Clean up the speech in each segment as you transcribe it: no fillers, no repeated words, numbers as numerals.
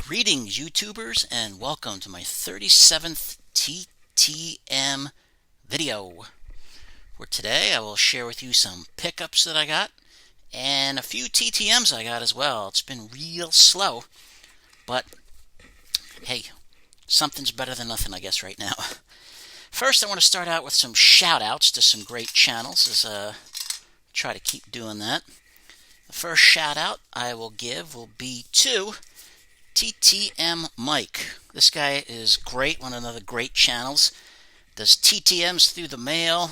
Greetings, YouTubers, and welcome to my 37th TTM video, where today I will share with you some pickups that I got and a few TTMs I got as well. It's been real slow, but hey, something's better than nothing, I guess, right now. First, I want to start out with some shout-outs to some great channels, as try to keep doing that. The first shout-out I will give will be to TTM Mike. This guy is great, one of the great channels. Does TTMs through the mail.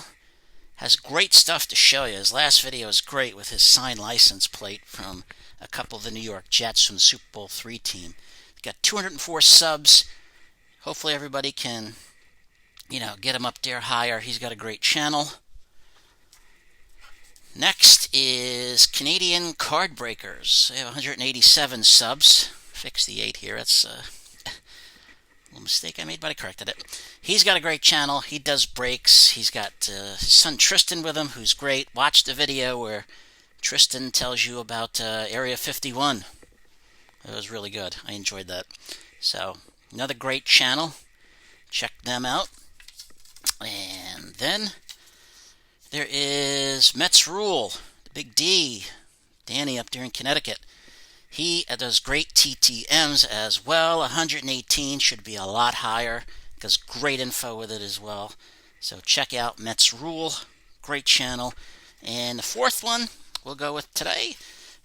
Has great stuff to show you. His last video is great with his signed license plate from a couple of the New York Jets from the Super Bowl III team. Got 204 subs. Hopefully everybody can, get him up there higher. He's got a great channel. Next is Canadian Card Breakers. They have 187 subs. Fix the 8 here. That's a little mistake I made, but I corrected it. He's got a great channel. He does breaks. He's got his son Tristan with him, who's great. Watch the video where Tristan tells you about Area 51. It was really good. I enjoyed that. So, another great channel. Check them out. And then there is Mets Rule, the Big D, Danny up there in Connecticut. He does great TTMs as well. 118 should be a lot higher because great info with it as well. So check out Mets Rule, great channel. And the fourth one we'll go with today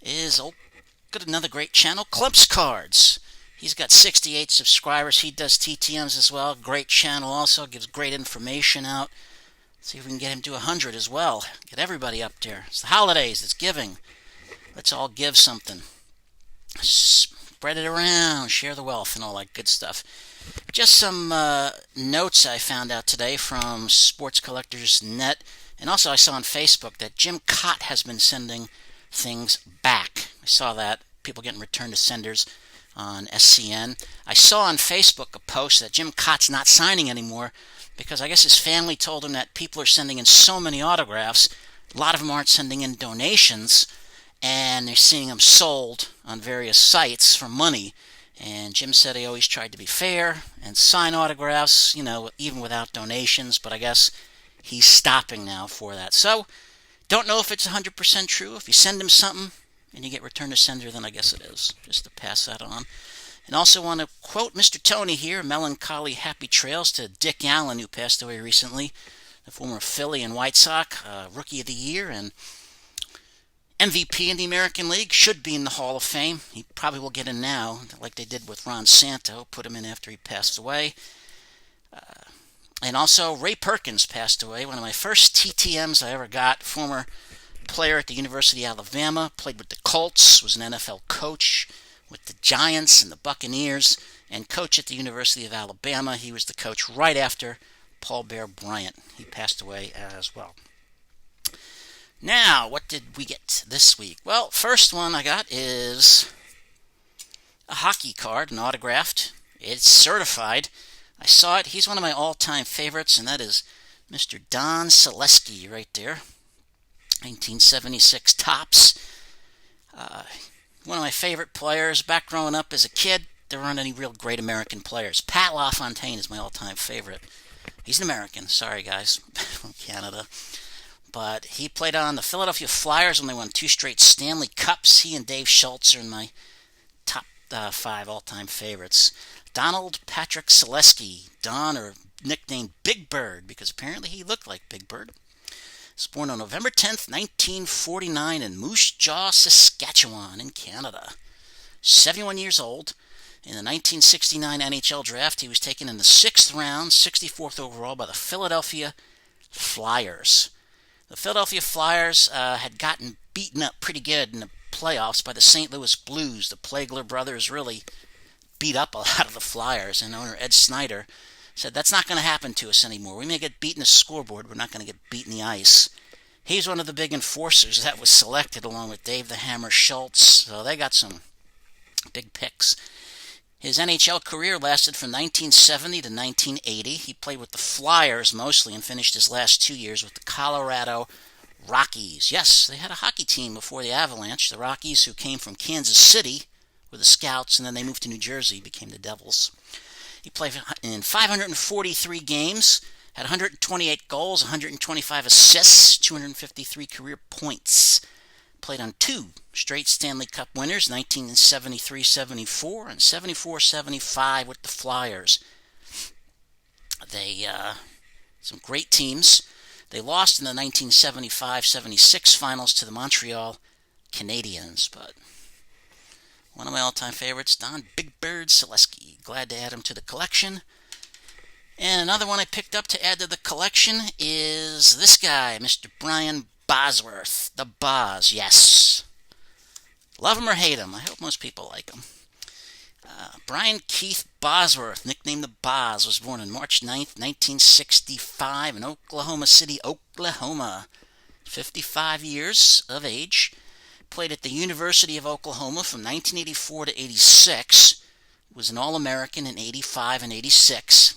is got another great channel, Klummps Kards. He's got 68 subscribers. He does TTMs as well. Great channel also, gives great information out. See if we can get him to 100 as well. Get everybody up there. It's the holidays. It's giving. Let's all give something. Spread it around. Share the wealth and all that good stuff. Just some notes I found out today from Sports Collectors Net. And also I saw on Facebook that Jim Cott has been sending things back. I saw that. People getting returned to senders on SCN. I saw on Facebook a post that Jim Cott's not signing anymore because I guess his family told him that people are sending in so many autographs, a lot of them aren't sending in donations, and they're seeing them sold on various sites for money. And Jim said he always tried to be fair and sign autographs, even without donations, but I guess he's stopping now for that. So, don't know if it's 100% true. If you send him something and you get returned to sender, then I guess it is, just to pass that on. And also want to quote Mr. Tony here, melancholy happy trails to Dick Allen, who passed away recently, the former Philly and White Sox Rookie of the Year and MVP in the American League, should be in the Hall of Fame. He probably will get in now, like they did with Ron Santo, put him in after he passed away. And also Ray Perkins passed away, one of my first TTMs I ever got, former player at the University of Alabama, played with the Colts, was an NFL coach with the Giants and the Buccaneers, and coach at the University of Alabama. He was the coach right after Paul Bear Bryant. He passed away as well. Now, what did we get this week? Well, first one I got is a hockey card, an autographed. It's certified. I saw it. He's one of my all-time favorites, and that is Mr. Don Selesky right there. 1976 Topps. One of my favorite players. Back growing up as a kid, there weren't any real great American players. Pat LaFontaine is my all-time favorite. He's an American. Sorry, guys, from Canada. But he played on the Philadelphia Flyers when they won 2 straight Stanley Cups. He and Dave Schultz are in my top 5 all-time favorites. Donald Patrick Selesky, Don, or nicknamed Big Bird, because apparently he looked like Big Bird. He was born on November 10th, 1949 in Moose Jaw, Saskatchewan in Canada. 71 years old. In the 1969 NHL draft, he was taken in the 6th round, 64th overall by the Philadelphia Flyers. The Philadelphia Flyers had gotten beaten up pretty good in the playoffs by the St. Louis Blues. The Plagler brothers really beat up a lot of the Flyers, and owner Ed Snyder said, that's not going to happen to us anymore. We may get beaten the scoreboard, we're not going to get beaten the ice. He's one of the big enforcers that was selected along with Dave the Hammer Schultz, so they got some big picks. His NHL career lasted from 1970 to 1980. He played with the Flyers mostly and finished his last 2 years with the Colorado Rockies. Yes, they had a hockey team before the Avalanche. The Rockies, who came from Kansas City, with the Scouts, and then they moved to New Jersey, became the Devils. He played in 543 games, had 128 goals, 125 assists, 253 career points. Played on 2 straight Stanley Cup winners, 1973-74 and 74-75 with the Flyers. They some great teams. They lost in the 1975-76 finals to the Montreal Canadiens, but one of my all-time favorites, Don Big Bird Selesky. Glad to add him to the collection. And another one I picked up to add to the collection is this guy, Mr. Brian Bosworth. The Boz, yes. Love him or hate him. I hope most people like him. Brian Keith Bosworth, nicknamed the Boz, was born on March 9th, 1965 in Oklahoma City, Oklahoma. 55 years of age. Played at the University of Oklahoma from 1984 to 86. Was an All-American in 85 and 86.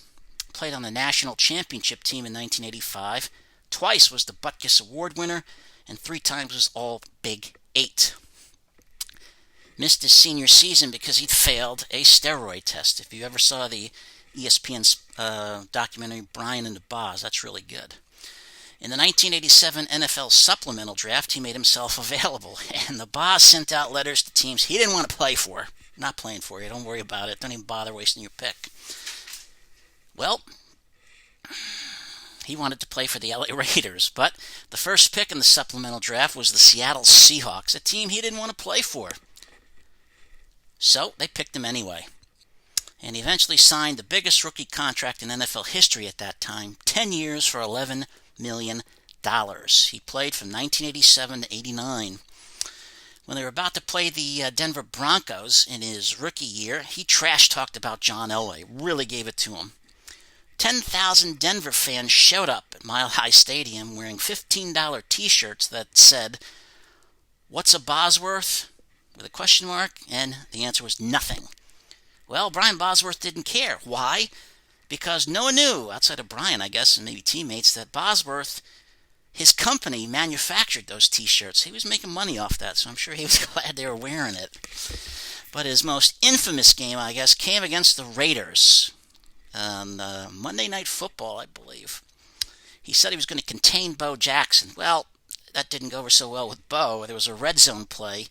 Played on the national championship team in 1985. Twice was the Butkus Award winner, and 3 times was All-Big 8. Missed his senior season because he'd failed a steroid test. If you ever saw the ESPN documentary Brian and the Boz, that's really good. In the 1987 NFL supplemental draft, he made himself available, and the Boz sent out letters to teams he didn't want to play for. Not playing for you, don't worry about it. Don't even bother wasting your pick. Well, he wanted to play for the LA Raiders, but the first pick in the supplemental draft was the Seattle Seahawks, a team he didn't want to play for. So they picked him anyway. And he eventually signed the biggest rookie contract in NFL history at that time, 10 years for $11 million. He played from 1987 to 89. When they were about to play the Denver Broncos in his rookie year, he trash-talked about John Elway, really gave it to him. 10,000 Denver fans showed up at Mile High Stadium wearing $15 t-shirts that said, "What's a Bosworth?" with a question mark, and the answer was nothing. Well, Brian Bosworth didn't care. Why? Because no one knew, outside of Brian, I guess, and maybe teammates, that Bosworth, his company, manufactured those t-shirts. He was making money off that, so I'm sure he was glad they were wearing it. But his most infamous game, I guess, came against the Raiders on Monday Night Football, I believe. He said he was going to contain Bo Jackson. Well, that didn't go over so well with Bo. There was a red zone play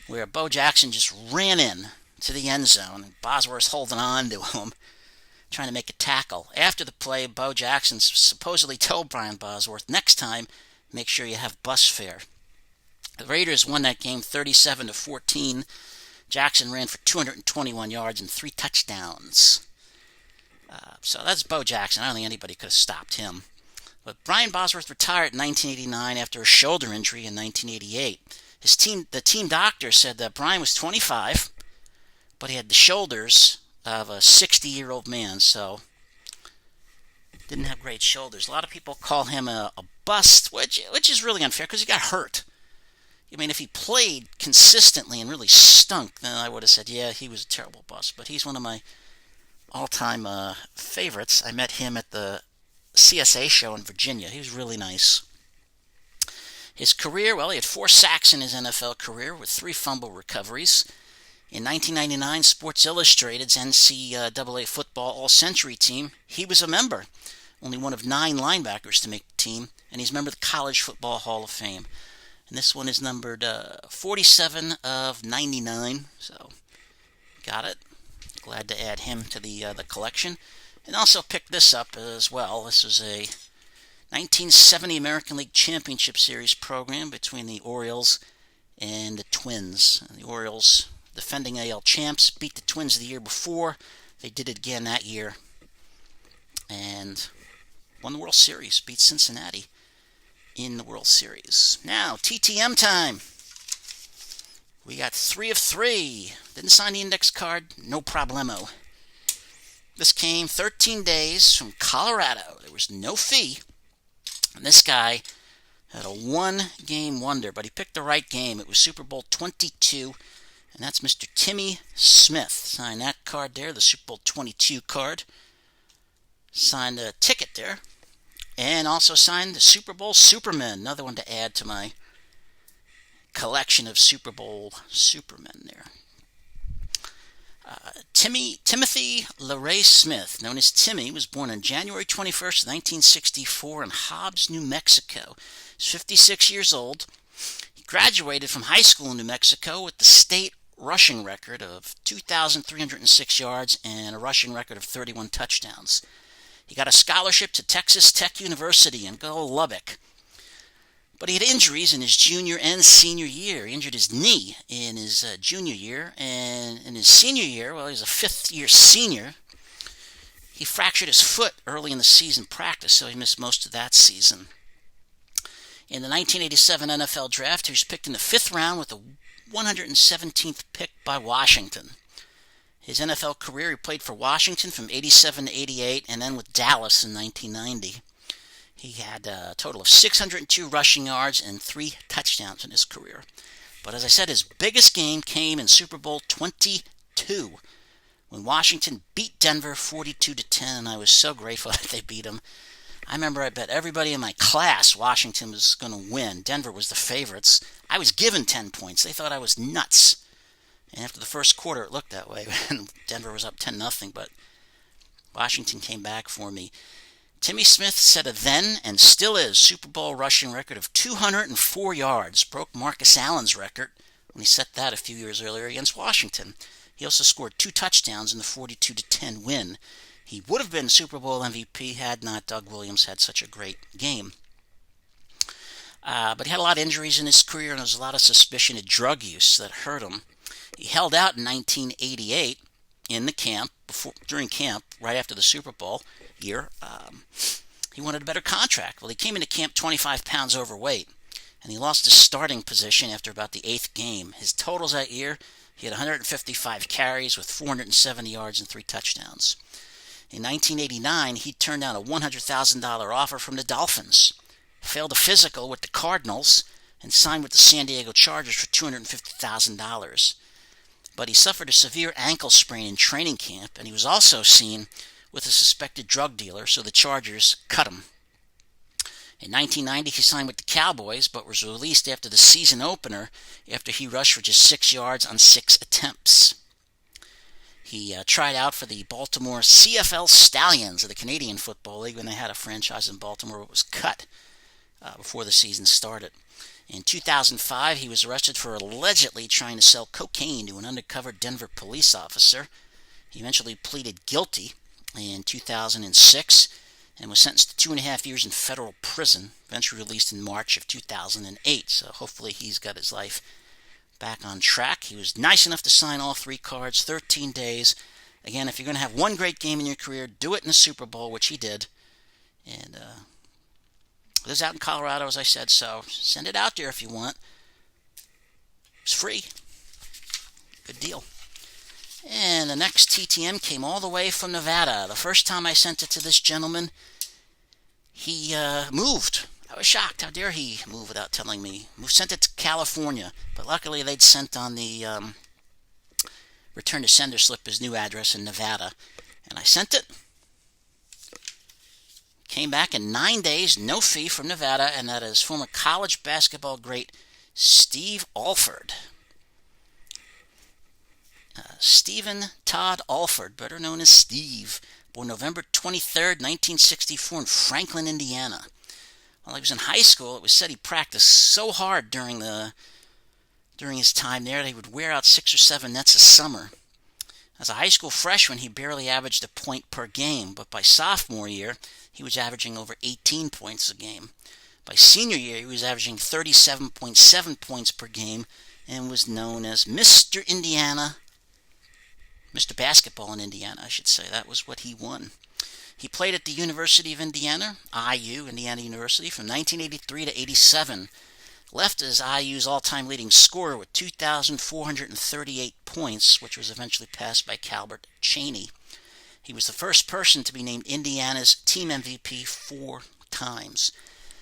where Bo Jackson just ran in to the end zone, and Bosworth's holding on to him, trying to make a tackle. After the play, Bo Jackson supposedly told Brian Bosworth, "Next time, make sure you have bus fare." The Raiders won that game 37-14. Jackson ran for 221 yards and 3 touchdowns. So that's Bo Jackson. I don't think anybody could have stopped him. But Brian Bosworth retired in 1989 after a shoulder injury in 1988. The team doctor said that Brian was 25, but he had the shoulders of a 60-year-old man, so didn't have great shoulders. A lot of people call him a bust, which is really unfair because he got hurt. I mean, if he played consistently and really stunk, then I would have said, yeah, he was a terrible bust. But he's one of my all-time favorites. I met him at the CSA show in Virginia. He was really nice. His career, well, he had 4 sacks in his NFL career with 3 fumble recoveries. In 1999, Sports Illustrated's NCAA football all-century team, he was a member. Only one of 9 linebackers to make the team, and he's a member of the College Football Hall of Fame. And this one is numbered 47 of 99, so got it. Glad to add him to the collection. And also picked this up as well. This was a 1970 American League Championship Series program between the Orioles and the Twins. The Orioles, defending AL champs, beat the Twins the year before. They did it again that year and won the World Series, beat Cincinnati in the World Series. Now, TTM time. We got 3 of 3. Didn't sign the index card, no problemo. This came 13 days from Colorado. There was no fee. And this guy had a 1-game wonder, but he picked the right game. It was Super Bowl 22, and that's Mr. Timmy Smith. Signed that card there, the Super Bowl 22 card. Signed a ticket there. And also signed the Super Bowl Superman, another one to add to my collection of Super Bowl Supermen there. Timothy LaRae Smith, known as Timmy, was born on January 21st, 1964 in Hobbs, New Mexico. He's 56 years old. He graduated from high school in New Mexico with the state rushing record of 2,306 yards and a rushing record of 31 touchdowns. He got a scholarship to Texas Tech University in Lubbock. But he had injuries in his junior and senior year. He injured his knee in his junior year, and in his senior year, well, he was a fifth-year senior, he fractured his foot early in the season practice, so he missed most of that season. In the 1987 NFL Draft, he was picked in the 5th round with the 117th pick by Washington. His NFL career, he played for Washington from 87 to 88, and then with Dallas in 1990. He had a total of 602 rushing yards and 3 touchdowns in his career. But as I said, his biggest game came in Super Bowl 22 when Washington beat Denver 42-10, and I was so grateful that they beat him. I remember I bet everybody in my class Washington was going to win. Denver was the favorites. I was given 10 points. They thought I was nuts. And after the first quarter, it looked that way. Denver was up 10-0, but Washington came back for me. Timmy Smith set a then and still is Super Bowl rushing record of 204 yards, broke Marcus Allen's record when he set that a few years earlier against Washington. He also scored 2 touchdowns in the 42-10 win. He would have been Super Bowl MVP had not Doug Williams had such a great game. But he had a lot of injuries in his career, and there was a lot of suspicion of drug use that hurt him. He held out in 1988 in the camp, during camp, right after the Super Bowl year. He wanted a better contract. Well, he came into camp 25 pounds overweight, and he lost his starting position after about the 8th game. His totals that year, he had 155 carries with 470 yards and 3 touchdowns. In 1989, he turned down a $100,000 offer from the Dolphins, failed a physical with the Cardinals, and signed with the San Diego Chargers for $250,000. But he suffered a severe ankle sprain in training camp, and he was also seen with a suspected drug dealer, so the Chargers cut him. In 1990, he signed with the Cowboys, but was released after the season opener after he rushed for just 6 yards on 6 attempts. He tried out for the Baltimore CFL Stallions of the Canadian Football League when they had a franchise in Baltimore, but was cut before the season started. In 2005, he was arrested for allegedly trying to sell cocaine to an undercover Denver police officer. He eventually pleaded guilty in 2006 and was sentenced to 2.5 years in federal prison, eventually released in March of 2008. So hopefully he's got his life back on track. He was nice enough to sign all 3 cards, 13 days. Again, if you're going to have one great game in your career, do it in the Super Bowl, which he did. And lives out in Colorado, as I said, so send it out there if you want. It's free. Good deal. And the next TTM came all the way from Nevada. The first time I sent it to this gentleman, he moved. I was shocked. How dare he move without telling me? Sent it to California, but luckily they'd sent on the return to sender slip his new address in Nevada. And I sent it. Came back in 9 days, no fee from Nevada, and that is former college basketball great Steve Alford. Stephen Todd Alford, better known as Steve, born November 23rd, 1964 in Franklin, Indiana. While he was in high school, it was said he practiced so hard during his time there that he would wear out 6 or 7 nets a summer. As a high school freshman, he barely averaged a point per game, but by sophomore year, he was averaging over 18 points a game. By senior year, he was averaging 37.7 points per game and was known as Mr. Indiana, Mr. Basketball in Indiana, I should say. That was what he won. He played at the University of Indiana, IU, Indiana University, from 1983 to 87. Left as IU's all-time leading scorer with 2,438 points, which was eventually passed by Calbert Cheaney. He was the first person to be named Indiana's team MVP 4 times.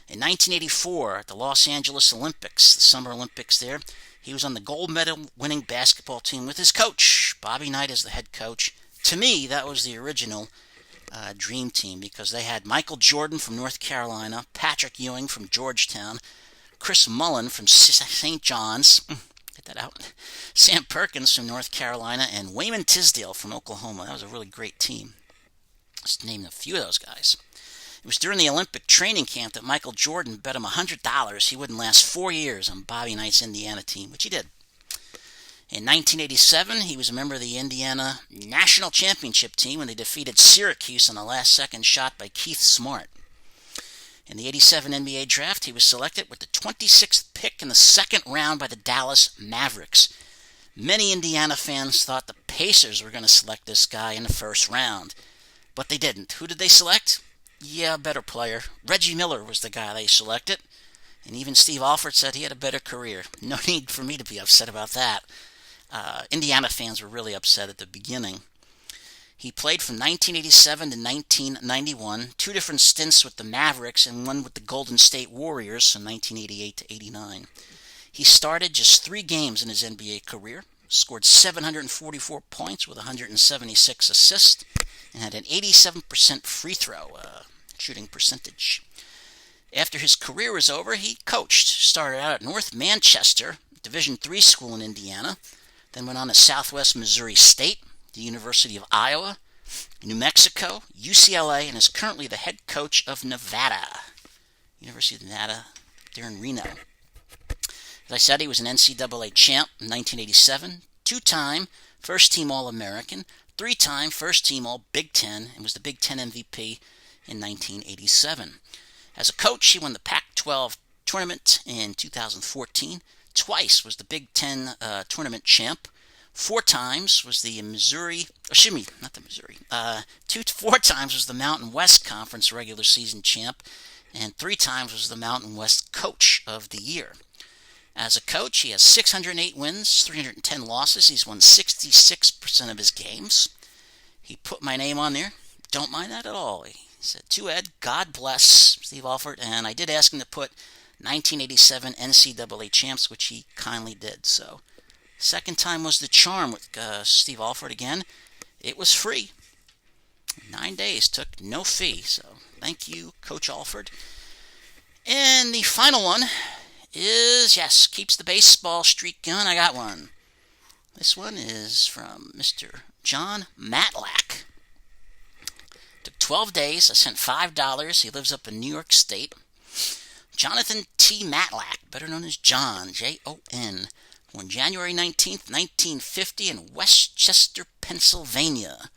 In 1984, at the Los Angeles Olympics, the Summer Olympics there, he was on the gold medal-winning basketball team with his coach, Bobby Knight, as the head coach. To me, that was the original dream team because they had Michael Jordan from North Carolina, Patrick Ewing from Georgetown, Chris Mullin from St. John's, Get that out. Sam Perkins from North Carolina and Wayman Tisdale from Oklahoma. That was a really great team. Just name a few of those guys. It was during the Olympic training camp that Michael Jordan bet him $100 he wouldn't last 4 years on Bobby Knight's Indiana team, which he did. In 1987, he was a member of the Indiana National Championship team when they defeated Syracuse on a last-second shot by Keith Smart. In the 87 NBA draft, he was selected with the 26th pick in the second round by the Dallas Mavericks. Many Indiana fans thought the Pacers were going to select this guy in the first round, but they didn't. Who did they select? Yeah, a better player. Reggie Miller was the guy they selected, and even Steve Alford said he had a better career. No need for me to be upset about that. Indiana fans were really upset at the beginning. He played from 1987 to 1991, 2 different stints with the Mavericks and one with the Golden State Warriors from 1988 to 89. He started just 3 games in his NBA career, scored 744 points with 176 assists, and had an 87% free throw shooting percentage. After his career was over, he coached. Started out at North Manchester, Division III school in Indiana, then went on to Southwest Missouri State, the University of Iowa, New Mexico, UCLA, and is currently the head coach of Nevada. University of Nevada, there in Reno. As I said, he was an NCAA champ in 1987, 2-time first-team All-American, 3-time first-team All-Big Ten, and was the Big Ten MVP in 1987. As a coach, he won the Pac-12 tournament in 2014, twice was the Big Ten tournament champ, 4 times was the Missouri, 4 times was the Mountain West Conference regular season champ, and 3 times was the Mountain West Coach of the Year. As a coach, he has 608 wins, 310 losses. He's won 66% of his games. He put my name on there. Don't mind that at all. He said, to Ed, God bless Steve Alford, and I did ask him to put 1987 NCAA champs, which he kindly did. So, second time was the charm with Steve Alford again. It was free. 9 days, took no fee. So, thank you, Coach Alford. And the final one is, yes, keeps the baseball streak going. I got one. This one is from Mr. John Matlack. Took 12 days. I sent $5. He lives up in New York State. Jonathan T. Matlack, better known as John, Jon, born January 19th, 1950 in Westchester, Pennsylvania.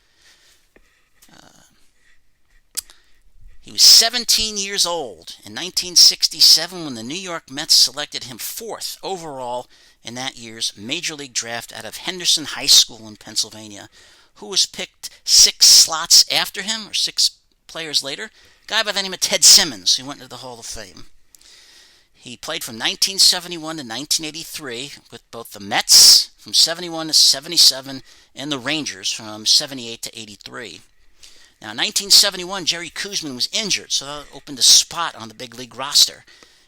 He was 17 years old in 1967 when the New York Mets selected him 4th overall in that year's Major League Draft out of Henderson High School in Pennsylvania. Who was picked 6 slots after him, or 6 players later? A guy by the name of Ted Simmons, who went into the Hall of Fame. He played from 1971 to 1983 with both the Mets from 71 to 77 and the Rangers from 78 to 83. Now, in 1971, Jerry Koosman was injured, so that opened a spot on the big league roster.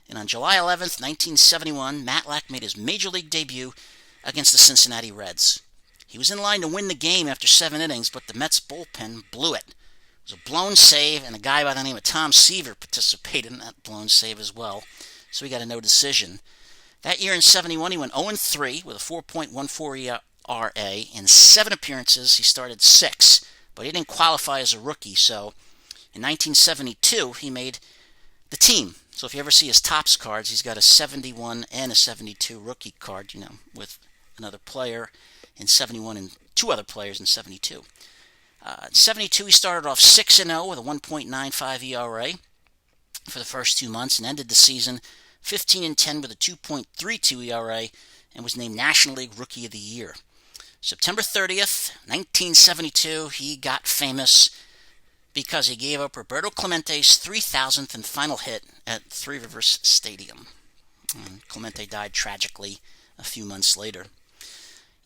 And on July 11th, 1971, Matlack made his major league debut against the Cincinnati Reds. He was in line to win the game after 7 innings, but the Mets bullpen blew it. It was a blown save, and a guy by the name of Tom Seaver participated in that blown save as well. So he got a no decision. That year in 71, he went 0-3 with a 4.14 ERA. In 7 appearances, he started 6, but he didn't qualify as a rookie. So in 1972, he made the team. So if you ever see his Topps cards, he's got a 71 and a 72 rookie card, with another player in 71 and 2 other players in 72. In 72, he started off 6-0 with a 1.95 ERA for the first 2 months and ended the season 15-10 with a 2.32 ERA and was named National League Rookie of the Year. September 30th, 1972, he got famous because he gave up Roberto Clemente's 3,000th and final hit at Three Rivers Stadium. And Clemente died tragically a few months later.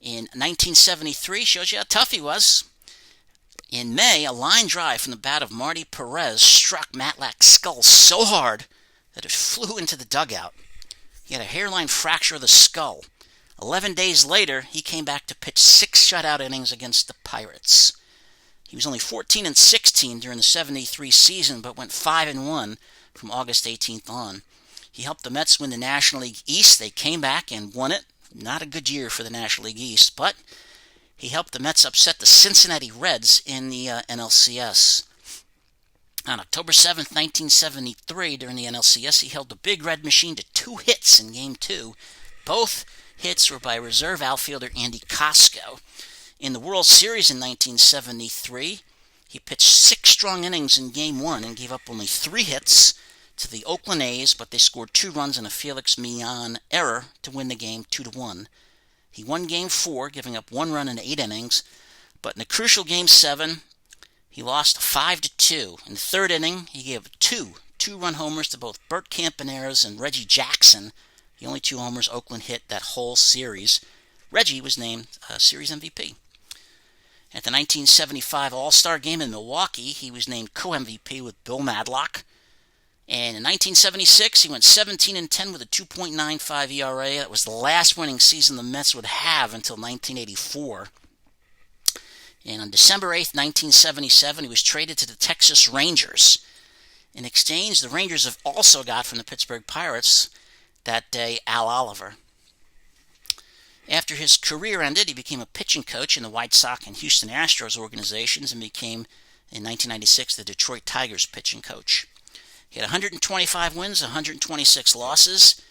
In 1973, shows you how tough he was. In May, a line drive from the bat of Marty Perez struck Matlack's skull so hard that it flew into the dugout. He had a hairline fracture of the skull. 11 days later, he came back to pitch 6 shutout innings against the Pirates. He was only 14-16 during the 73 season, but went 5-1 from August 18th on. He helped the Mets win the National League East. They came back and won it Not a good year for the National League East, but he helped the Mets upset the Cincinnati Reds in the NLCS. On October 7th, 1973, during the NLCS, he held the Big Red Machine to 2 hits in Game 2. Both hits were by reserve outfielder Andy Cosco. In the World Series in 1973, he pitched 6 strong innings in Game 1 and gave up only 3 hits to the Oakland A's, but they scored 2 runs in a Felix Millan error to win the game 2-1. He won Game 4, giving up 1 run in 8 innings, but in the crucial Game 7, he lost 5-2. In the 3rd inning, he gave 2 2-run homers to both Bert Campaneris and Reggie Jackson, the only 2 homers Oakland hit that whole series. Reggie was named Series MVP. At the 1975 All-Star Game in Milwaukee, he was named co-MVP with Bill Madlock. And in 1976, he went 17-10 with a 2.95 ERA. That was the last winning season the Mets would have until 1984. And on December 8th, 1977, he was traded to the Texas Rangers. In exchange, the Rangers have also got from the Pittsburgh Pirates that day Al Oliver. After his career ended, he became a pitching coach in the White Sox and Houston Astros organizations and became, in 1996, the Detroit Tigers pitching coach. He had 125 wins, 126 losses,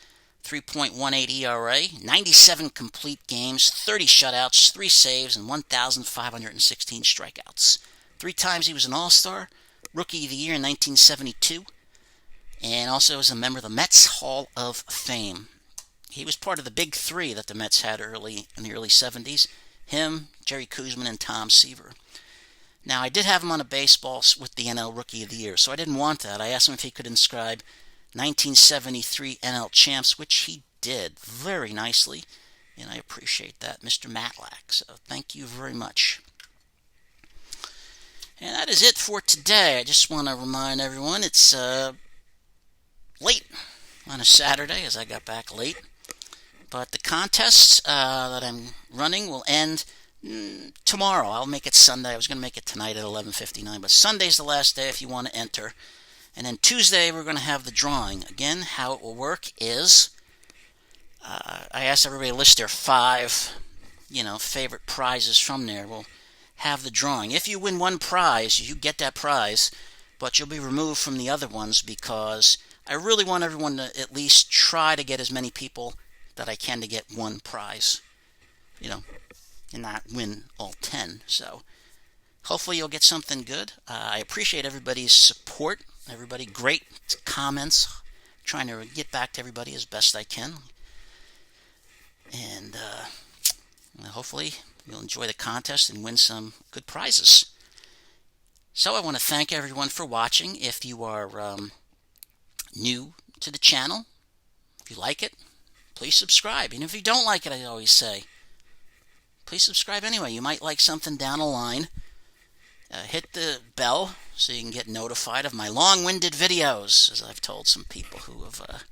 3.18 ERA, 97 complete games, 30 shutouts, 3 saves, and 1,516 strikeouts. 3 times he was an All-Star, Rookie of the Year in 1972, and also is a member of the Mets Hall of Fame. He was part of the big 3 that the Mets had in the early 70s. Him, Jerry Koosman, and Tom Seaver. Now, I did have him on a baseball with the NL Rookie of the Year, so I didn't want that. I asked him if he could inscribe 1973 NL champs, which he did very nicely, and I appreciate that, Mr. Matlack. So thank you very much. And that is it for today. I just want to remind everyone it's late on a Saturday, as I got back late. But the contests that I'm running will end tomorrow. I'll make it Sunday. I was going to make it tonight at 11:59, but Sunday's the last day if you want to enter. And then Tuesday we're going to have the drawing. Again, how it will work is I asked everybody to list their 5, favorite prizes from there. We'll have the drawing. If you win one prize, you get that prize, but you'll be removed from the other ones because I really want everyone to at least try to get as many people that I can to get one prize, and not win all 10. So hopefully you'll get something good. I appreciate everybody's support. Everybody, great comments. Trying to get back to everybody as best I can. And hopefully you'll enjoy the contest and win some good prizes. So I want to thank everyone for watching. If you are new to the channel, if you like it, please subscribe. And if you don't like it, I always say, please subscribe anyway. You might like something down the line. Hit the bell so you can get notified of my long-winded videos, as I've told some people who have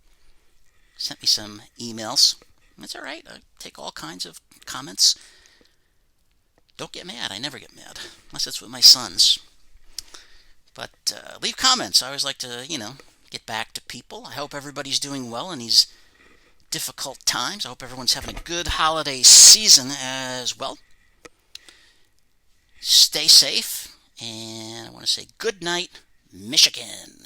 sent me some emails. That's all right. I take all kinds of comments. Don't get mad. I never get mad, unless it's with my sons. But leave comments. I always like to, get back to people. I hope everybody's doing well in these difficult times. I hope everyone's having a good holiday season as well. Stay safe, and I want to say good night, Michigan.